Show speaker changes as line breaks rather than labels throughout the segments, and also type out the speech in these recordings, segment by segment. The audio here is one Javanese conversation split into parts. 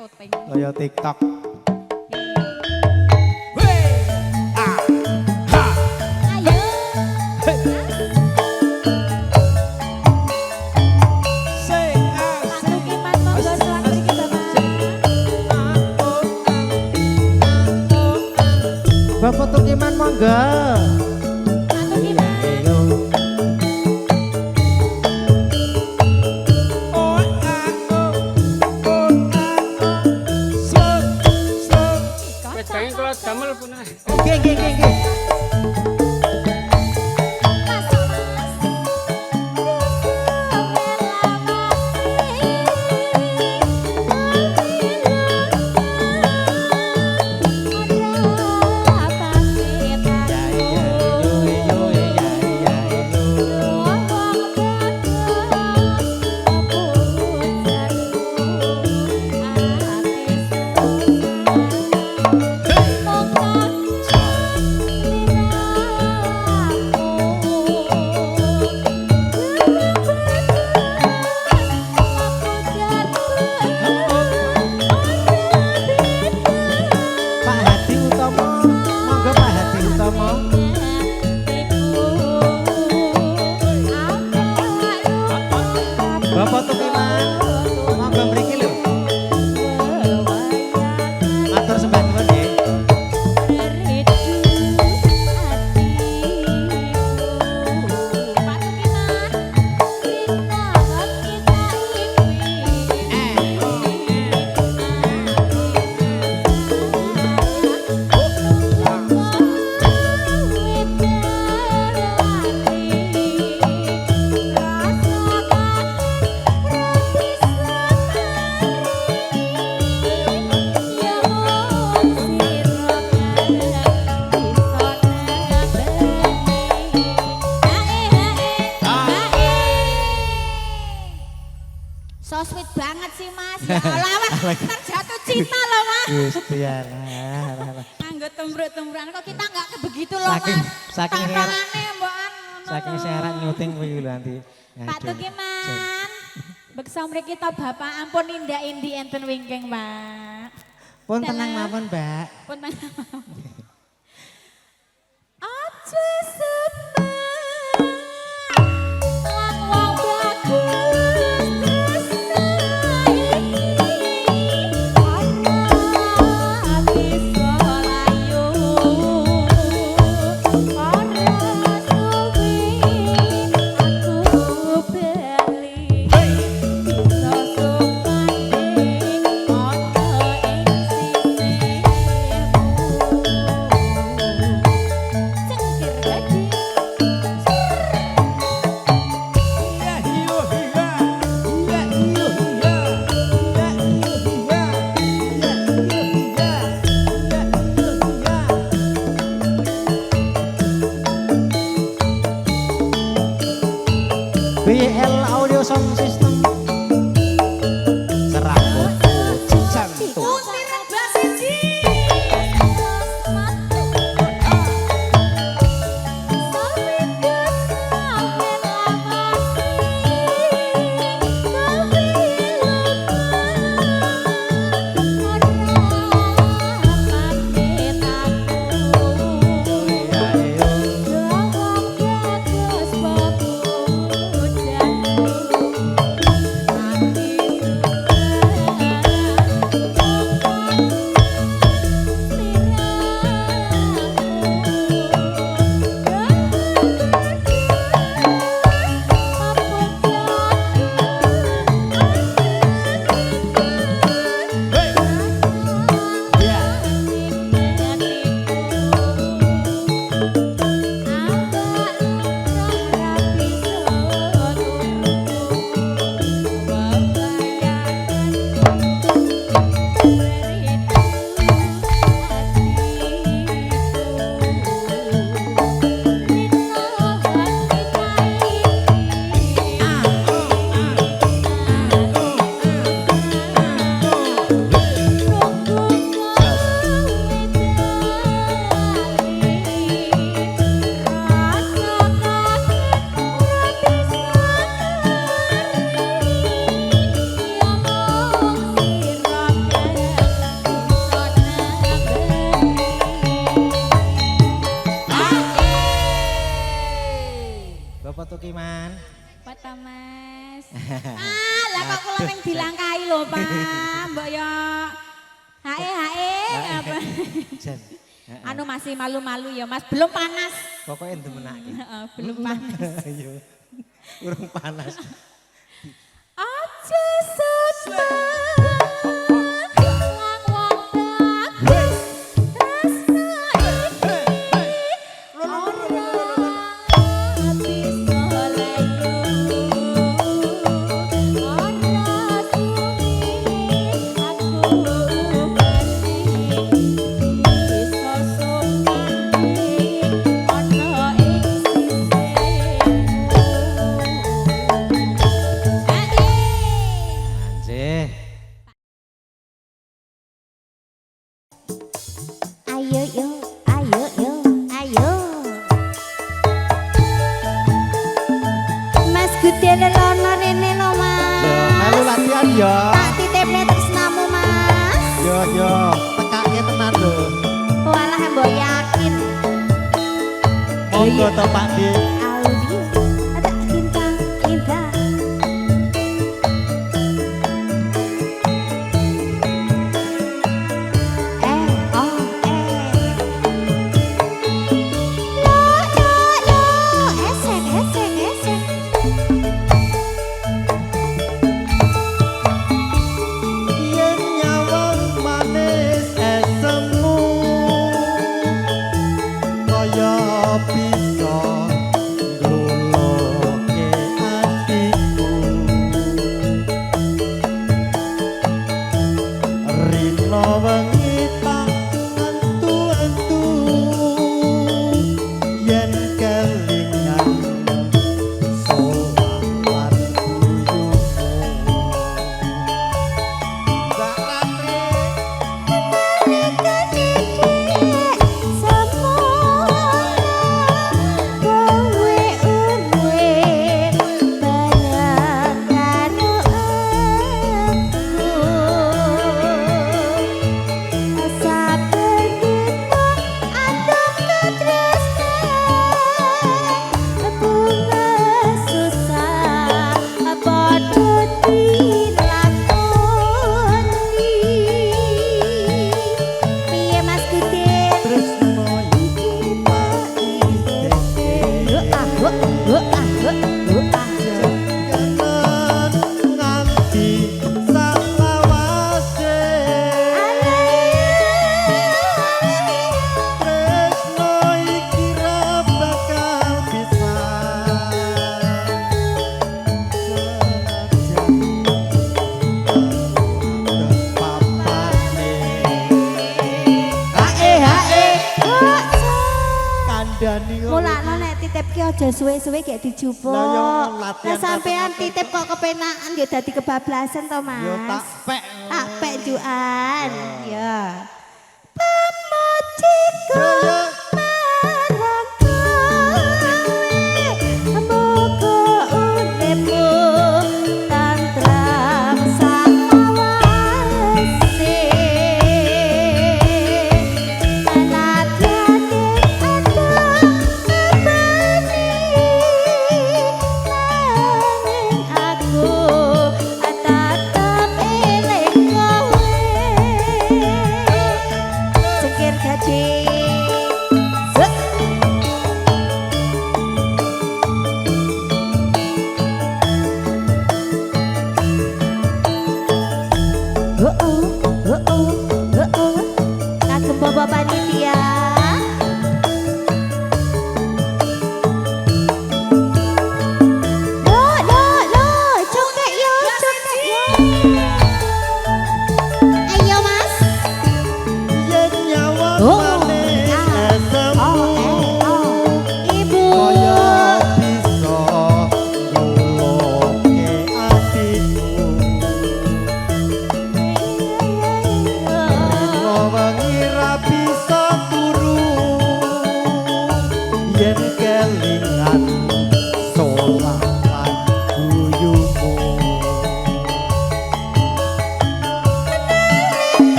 syuting.
Kaya TikTok.
Ayo. Satu kiman monggo selak mriki Bapak.
Bapak Tukiman monggo.
Satu kiman.
Jangan kalau damel punah.
Nggih. Pak Hadi Utomo, monggo Pak Hadi Utomo. Bapak Tukiman, monggo mriki lho. Matur sembah nuwun nggih.
So sweet banget sih Mas. Ya Allah, wah, terjatuh cinta loh Mas.
Gusti Allah.
Anggo tumbruk-tumbrukan kok kita nggak begitu loh
Saking-
Mas.
saking
Tantangane mbokan ngono
Saking
lho.
serat nyuting kuwi lho nanti.
Pak Tukiman. Beksa mriki ta Bapak ampun indah-indi enten wingking, Pak.
Pun tenang mawon, Mbak.
Pun Aja seneng lan wong bagus Cengkir Lah kok kula ning dilangkai lho, Pak. Mbok yo hae apa.
Jen.
Anu masih malu-malu ya, Mas. Belum panas.
Pokoknya demenake.
Heeh, belum panas.
Yo. Urung panas.
Aja setang wong bagus tresno iki ora bisa layu ora suwi aku bali bisa sumane ana ing
Anjir.
Ayo yo, ayo yo, ayo. Mas Gude lelono rene lo, Mas.
Yo, melu latihan yo.
Tak titipne tresnamu, Mas.
Yo, tekake tenan lho.
Walah mbok yakin.
Monggo to Pak Di.
Audio ada cinta, cinta. Esek, esek, esek.
Yen nyawang manis esemu kaya bisa ngluluke atiku rino wengi tak antu-antu yen kelingan sowan lan guyumu
Piye Mas Gude?
Tresno iki tak isih jangan nganti salawase tresno iki ra bakal bisa senajan papane hae kandhani
Mulakno nek titip ki aja suwe-suwe gek dijupuk.
Lah yo latihan
Lah sampean titip kok kepenakan ya dadi kebablasan to, Mas.
yo tak pek
Tak pek juan. Ya. Pemujiku marang kowe. Muga uripmu tantram sawase. Anadane ada abadi nanging aku tetep eling kowe. Cengkir gaji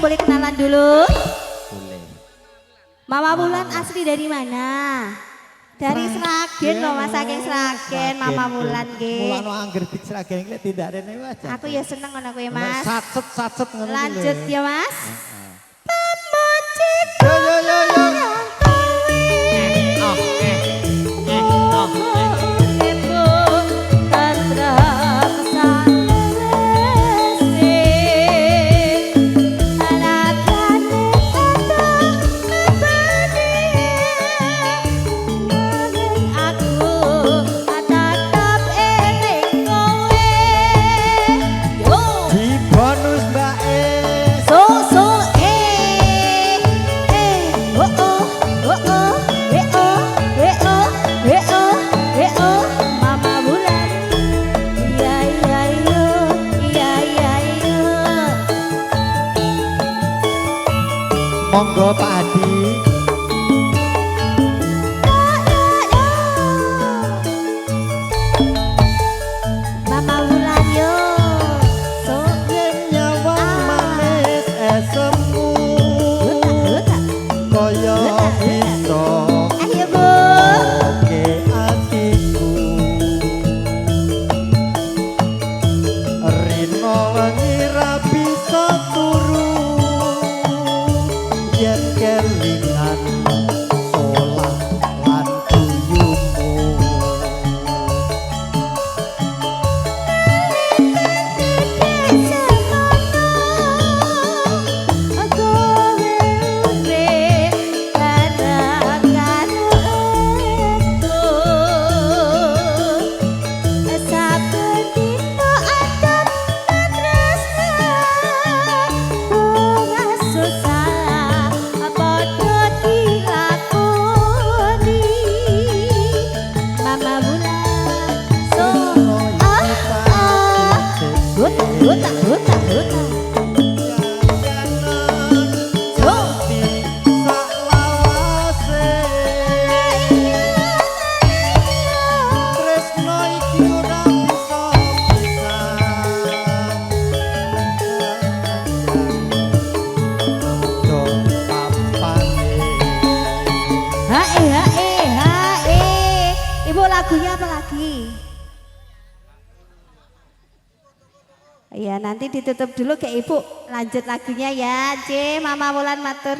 boleh kenalan dulu?
Boleh.
Mama Wulan asli dari mana? Dari Sragen loh Mas, saking Sragen Mama Wulan nggih.
Mulane angger dik Sragen iki tidak rene wae.
Aku ya seneng ngono kuwi Mas.
Satset ngono kuwi.
Lanjut ya Mas.
Yo yo yo yo. Di bonus Mbak E.
Mama Wulan. Iya iya iya iya iya iya.
Monggo Pak Adi.
Mama Wulan yo. So
Nyawang manis esemu kaya bisa
ayo Bu.
oke atiku Rino wengi ra bisa turu yen kelingan solah lan tuyumu
Huta, huta, huta. Hae, hae, hae. Ibu lagunya apa lagi? Ya nanti ditutup dulu ke ibu. Lanjut lagunya ya. C, Mama Wulan matur.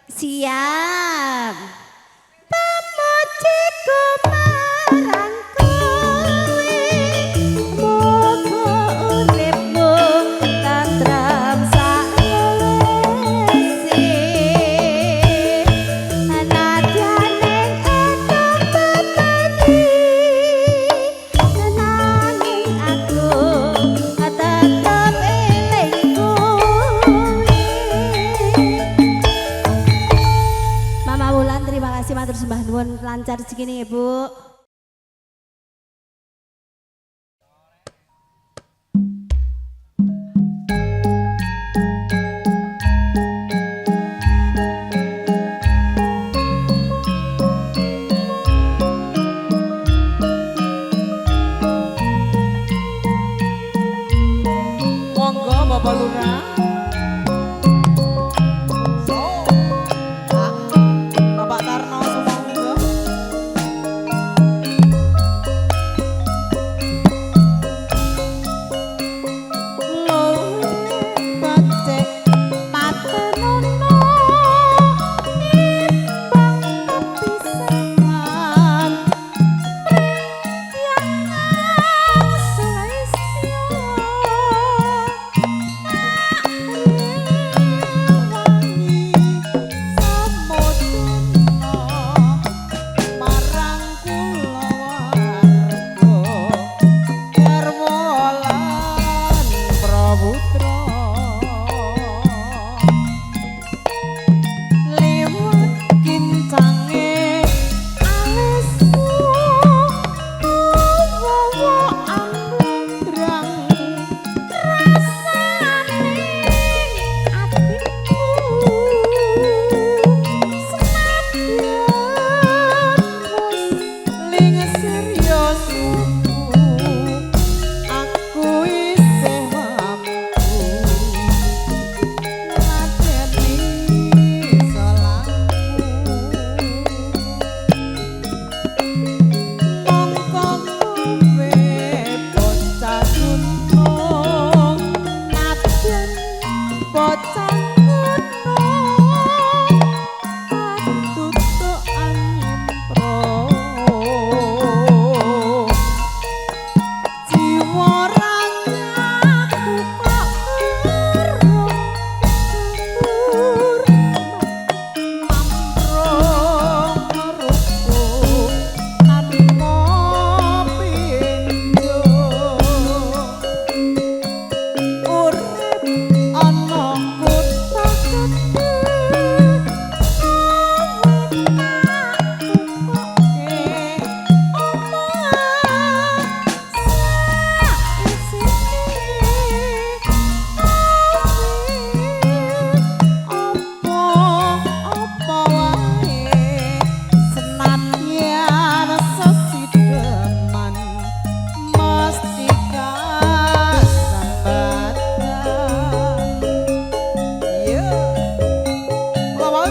Siap. Pamujiku marang kowe, muga uripmu tentram saklese. Nadyane ada bebani, nanging aku tetep eling kowe. Mama Wulan terima kasih matur sembah nuwun lancar segini Ibu.
Monggo Bapak Lurah. Bapak Tarno semua monggo.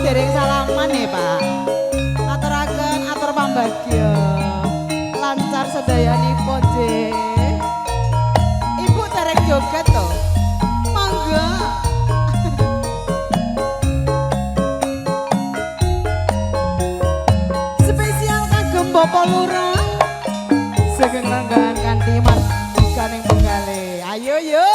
dereng salaman ya Pak. Aturaken atur pambagya. Lancar sedayanipun nggih. Ibu dereng joget to. Mangga. Spesial kagem Bapak Lurah. Sugeng renggan kanthi manganing penggale. Ayo yo.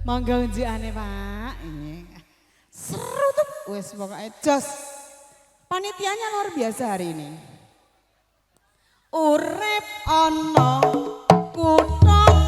Mangga unjukane Pak. Ini seru tuh. Wes pokoknya jos. Panitianya luar biasa hari ini. Urip ana kutha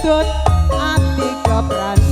nyedot ati kepranan